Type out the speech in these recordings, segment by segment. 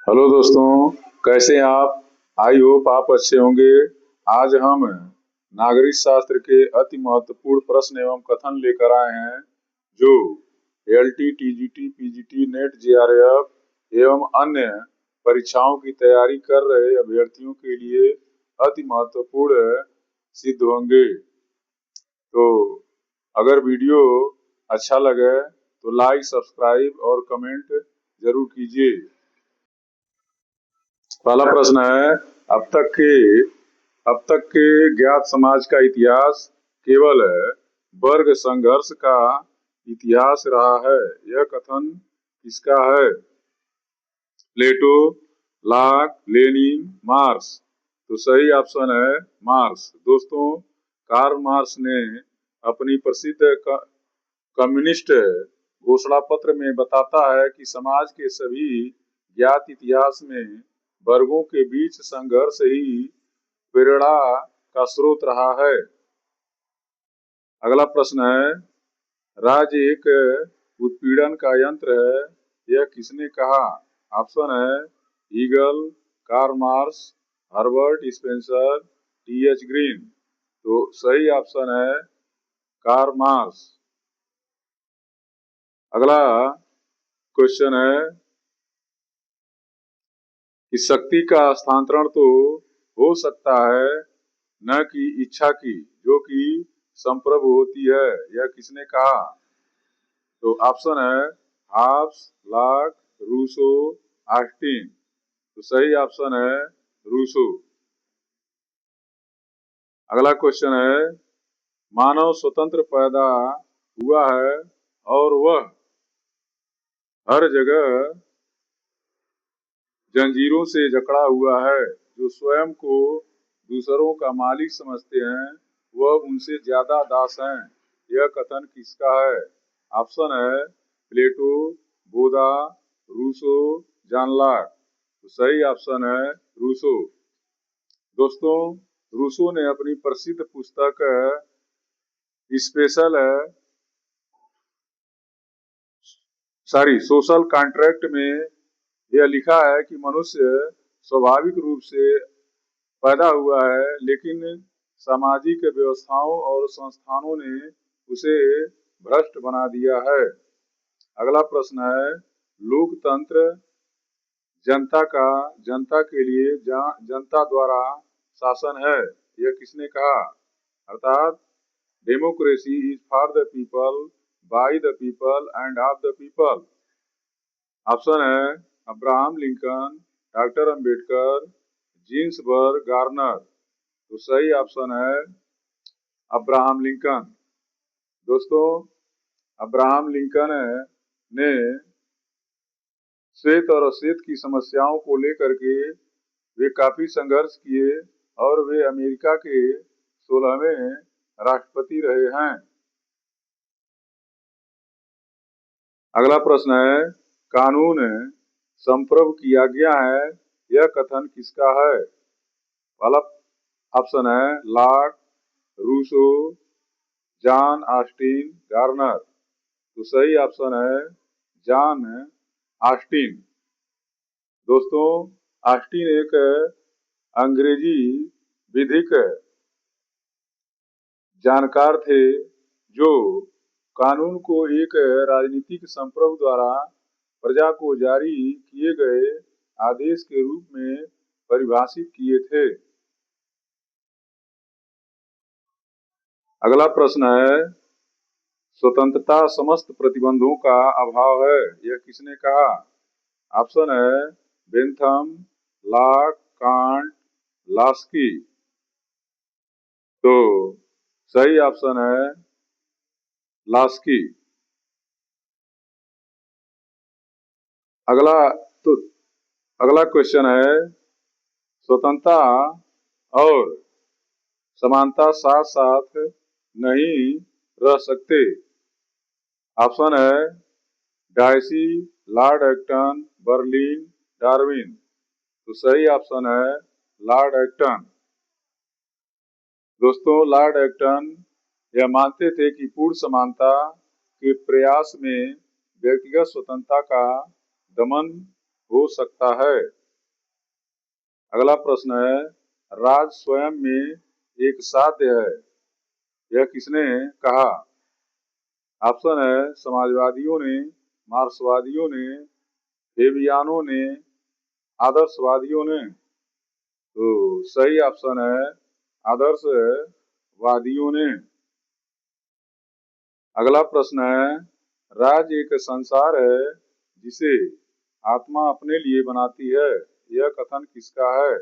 Hello दोस्तों, कैसे हैं आप? आई होप आप अच्छे होंगे। आज हम नागरिक शास्त्र के अति महत्वपूर्ण प्रश्न एवं कथन लेकर आए हैं जो LT, TGT, PGT, net, JRF एवं अन्य परीक्षाओं की तैयारी कर रहे अभ्यर्थियों के लिए अति महत्वपूर्ण सिद्ध होंगे। तो अगर वीडियो अच्छा लगे तो लाइक, सब्सक्राइब और कमेंट जरूर कीजिए। पहला प्रश्न है, अब तक के अब तक के ज्ञात समाज का इतिहास केवल वर्ग संघर्ष का इतिहास रहा है। यह कथन किसका है? प्लेटो, लाक, लेनिन, मार्क्स। तो सही ऑप्शन है मार्क्स। दोस्तों, कार्ल मार्क्स ने अपनी प्रसिद्ध कम्युनिस्ट घोषणा पत्र में बताता है कि समाज के सभी ज्ञात इतिहास में वर्गों के बीच संघर्ष ही प्रेरणा का स्रोत रहा है। अगला प्रश्न है, राज्य एक उत्पीड़न का यंत्र है, यह किसने कहा? ऑप्शन है Hegel, Karl Marx, Herbert Spencer, T H. Green. तो सही ऑप्शन है कार्ल मार्क्स। अगला क्वेश्चन है कि शक्ति का हस्तांतरण तो हो सकता है, न कि इच्छा की जो कि संप्रभु होती है। यह किसने कहा? तो ऑप्शन है हाब्स, लॉक, रूसो, ऑस्टिन। तो सही ऑप्शन है रूसो। अगला क्वेश्चन है, मानव स्वतंत्र पैदा हुआ है और वह हर जगह जंजीरों से जकड़ा हुआ है। जो स्वयं को दूसरों का मालिक समझते हैं वह उनसे ज्यादा दास हैं। यह कथन किसका है? ऑप्शन है प्लेटो, बोधा, रूसो, जॉन लॉक। तो सही ऑप्शन है रूसो। दोस्तों, रूसो ने अपनी प्रसिद्ध पुस्तक स्पेशल सोशल कॉन्ट्रैक्ट में यह लिखा है कि मनुष्य स्वाभाविक रूप से पैदा हुआ है, लेकिन सामाजिक व्यवस्थाओं और संस्थानों ने उसे भ्रष्ट बना दिया है। अगला प्रश्न है, लोकतंत्र जनता के लिए जनता द्वारा शासन है। यह किसने कहा? अर्थात democracy is for the people, by the people and of the people. Option है Abraham Lincoln, doctor Ambedkar, Ginsberg, Garner. तो सही ऑप्शन है अब्राहम लिंकन। दोस्तों, अब्राहम लिंकन ने श्वेत और अश्वेत की समस्याओं को लेकर के वे काफी संघर्ष किए और वे अमेरिका के 16वें राष्ट्रपति रहे हैं। अगला प्रश्न है, कानून संप्रभु की आज्ञा है, यह कथन किसका है? पहला ऑप्शन है Locke, Rousseau, John Austin, Garner. तो सही ऑप्शन है जॉन ऑस्टिन। दोस्तों, ऑस्टिन एक अंग्रेजी विधिक जानकार थे जो कानून को एक राजनीतिक संप्रभु द्वारा प्रजा को जारी किए गए आदेश के रूप में परिभाषित किए थे। अगला प्रश्न है, स्वतंत्रता समस्त प्रतिबंधों का अभाव है, यह किसने कहा? ऑप्शन है बेंथम, लॉक, कांट, लास्की। तो सही ऑप्शन है लास्की। अगला तो अगला क्वेश्चन है, स्वतंत्रता और समानता साथ साथ नहीं रह सकते। ऑप्शन है Dicey, Lord Acton, Berlin, Darwin. तो सही ऑप्शन है लॉर्ड एक्टन। दोस्तों, लॉर्ड एक्टन यह मानते थे कि पूर्ण समानता के प्रयास में व्यक्तिगत स्वतंत्रता का दमन हो सकता है। अगला प्रश्न है, राज स्वयं में एक साध्य है, यह किसने कहा? ऑप्शन है समाजवादियों ने, मार्क्सवादियों ने, हेबियानों ने, आदर्शवादियों ने। तो सही ऑप्शन है आदर्शवादियों ने। अगला प्रश्न है, राज एक संसार है जिसे आत्मा अपने लिए बनाती है, यह कथन किसका है?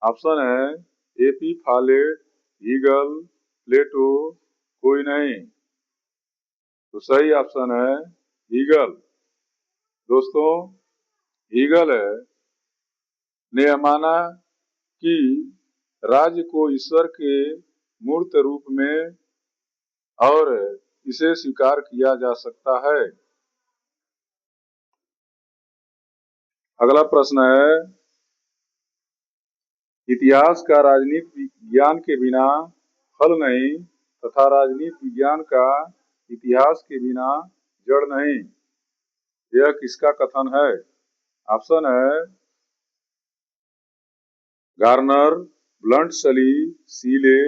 ऑप्शन है एपी फॉलेट, हीगल, प्लेटो, कोई नहीं। तो सही ऑप्शन है हीगल। दोस्तों, हीगल ने यह माना कि राज्य को ईश्वर के मूर्त रूप में और इसे स्वीकार किया जा सकता है। अगला प्रश्न है, इतिहास का राजनीति विज्ञान के बिना फल नहीं तथा राजनीति विज्ञान का इतिहास के बिना जड़ नहीं, यह किसका कथन है? ऑप्शन है गार्नर, ब्लंट-सली, सीले,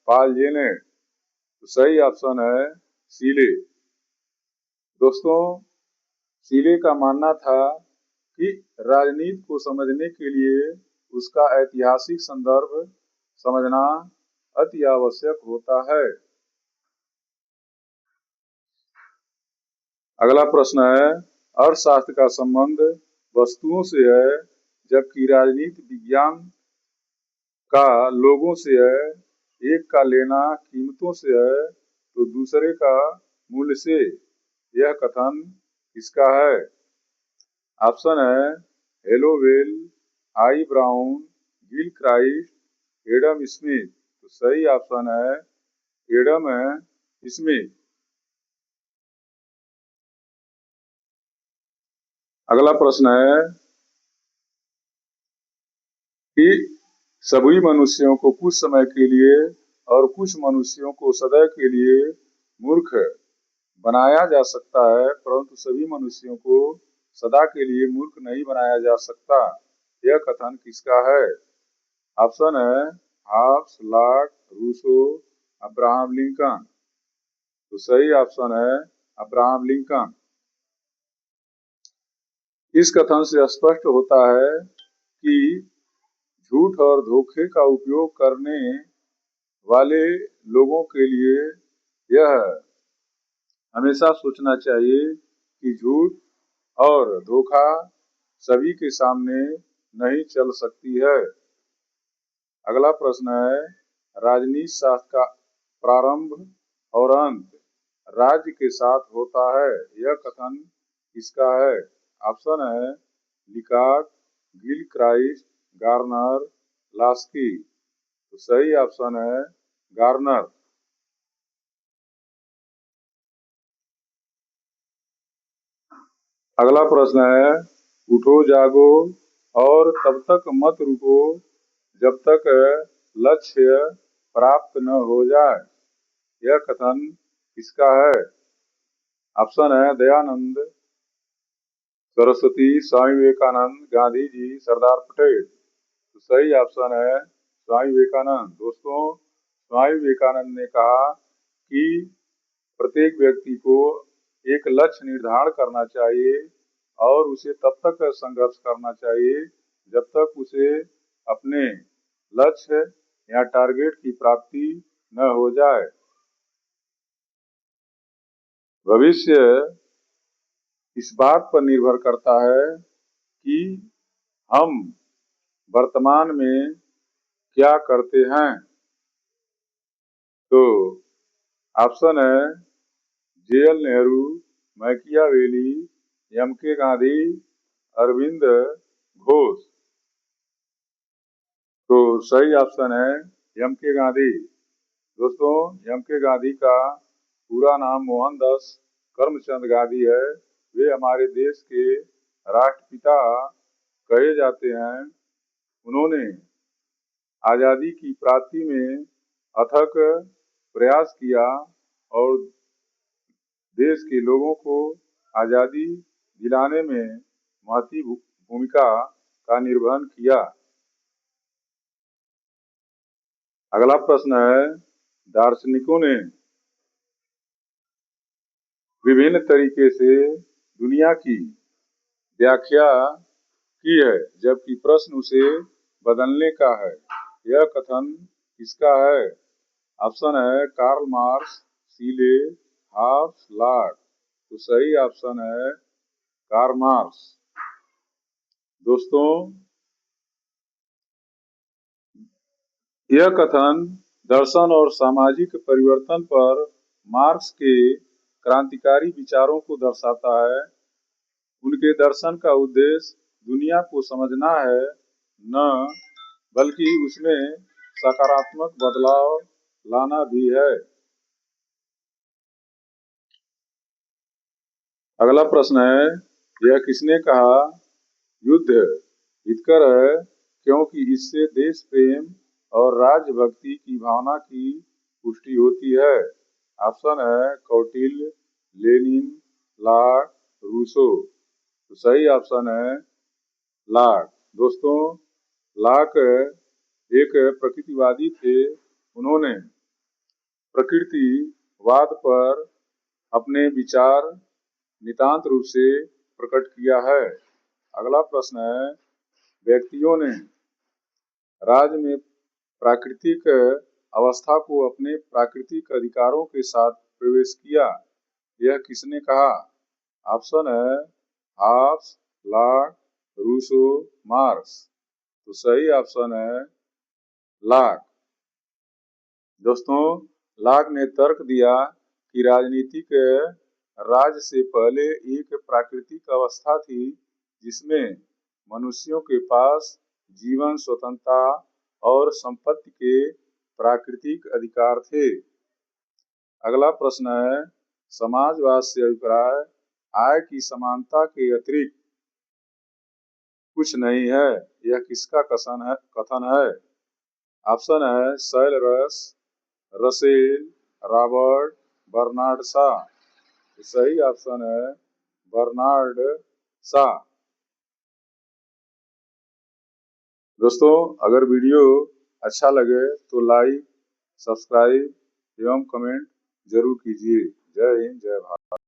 पॉल जेनेट। तो सही ऑप्शन है सीले। दोस्तों, सीले का मानना था कि राजनीति को समझने के लिए उसका ऐतिहासिक संदर्भ समझना अति आवश्यक होता है। अगला प्रश्न है, अर्थशास्त्र का संबंध वस्तुओं से है जबकि राजनीति विज्ञान का लोगों से है। एक का लेना कीमतों से है तो दूसरे का मूल्य से, यह कथन किसका है? ऑप्शन है Hallowell, I Brown, Gilchrist, Adam Smith. तो सही ऑप्शन है एडम स्मिथ। अगला प्रश्न है कि सभी मनुष्यों को कुछ समय के लिए और कुछ मनुष्यों को सदैव के लिए मूर्ख बनाया जा सकता है, परंतु सभी मनुष्यों को सदा के लिए मूर्ख नहीं बनाया जा सकता, यह कथन किसका है? ऑप्शन है Hobbes, Locke, Rousseau, Abraham Lincoln. तो सही ऑप्शन है अब्राहम लिंकन। इस कथन से स्पष्ट होता है कि झूठ और धोखे का उपयोग करने वाले लोगों के लिए यह हमेशा सोचना चाहिए कि झूठ और धोखा सभी के सामने नहीं चल सकती है। अगला प्रश्न है, राजनीति शास्त्र का प्रारंभ और अंत राज्य के साथ होता है, यह कथन किसका है? ऑप्शन है लिकाक, गिल क्राइस्ट, गार्नर, लास्की। तो सही ऑप्शन है गार्नर। अगला प्रश्न है, उठो जागो और तब तक मत रुको जब तक लक्ष्य प्राप्त न हो जाए, यह कथन किसका है? ऑप्शन है दयानंद, सरस्वती, स्वामी विवेकानंद, गांधी जी, सरदार पटेल। तो सही ऑप्शन है स्वामी विवेकानंद। दोस्तों, स्वामी विवेकानंद ने कहा कि प्रत्येक व्यक्ति को एक लक्ष्य निर्धारण करना चाहिए और उसे तब तक संघर्ष करना चाहिए जब तक उसे अपने लक्ष्य या टारगेट की प्राप्ति न हो जाए। भविष्य इस बात पर निर्भर करता है कि हम वर्तमान में क्या करते हैं। तो ऑप्शन है JL Nehru, Machiavelli, M K. Gandhi, Arvind Ghosh. तो सही ऑप्शन है एम.के. गांधी। दोस्तों, एम.के. गांधी का पूरा नाम मोहनदास करमचंद गांधी है। वे हमारे देश के राष्ट्रपिता कहे जाते हैं। उन्होंने आज़ादी की प्राप्ति में अथक प्रयास किया और देश के लोगों को आज़ादी दिलाने में महती भूमिका का निर्वहन किया। अगला प्रश्न है, दार्शनिकों ने विभिन्न तरीके से दुनिया की व्याख्या की है, जबकि प्रश्न उसे बदलने का है। यह कथन किसका है? ऑप्शन है कार्ल मार्क्स, सीले, हाब्स, लॉक। तो सही ऑप्शन है कार्ल मार्क्स। दोस्तों, यह कथन दर्शन और सामाजिक परिवर्तन पर मार्क्स के क्रांतिकारी विचारों को दर्शाता है। उनके दर्शन का उद्देश्य दुनिया को समझना है, न बल्कि उसमें सकारात्मक बदलाव लाना भी है। अगला प्रश्न है, यह किसने कहा युद्ध हितकर है, क्योंकि इससे देश प्रेम और राजभक्ति की भावना की पुष्टि होती है। ऑप्शन है कौटिल्य, लेनिन, लॉक, रूसो। तो सही ऑप्शन है लॉक। दोस्तों, लॉक एक प्रकृतिवादी थे। उन्होंने प्रकृतिवाद पर अपने विचार नितांत रूप से प्रकट किया है। अगला प्रश्न है, व्यक्तियों ने राज्य में प्राकृतिक अवस्था को अपने प्राकृतिक अधिकारों के साथ प्रवेश किया। यह किसने कहा? ऑप्शन है हाब्स, लॉक, रूसो, मार्क्स। तो सही ऑप्शन है लॉक। दोस्तों, लॉक ने तर्क दिया कि राजनीतिक राज्य से पहले एक प्राकृतिक अवस्था थी जिसमें मनुष्यों के पास जीवन, स्वतंत्रता और संपत्ति के प्राकृतिक अधिकार थे। अगला प्रश्न है, समाजवाद से अभिप्राय आय की समानता के अतिरिक्त कुछ नहीं है। यह किसका कथन है? ऑप्शन है सेलरस, रसेल, रॉबर्ट, बर्नार्ड शॉ। सही ऑप्शन है बर्नार्ड शॉ। दोस्तों, अगर वीडियो अच्छा लगे तो लाइक, सब्सक्राइब एवं कमेंट जरूर कीजिए। जय हिंद, जय भारत।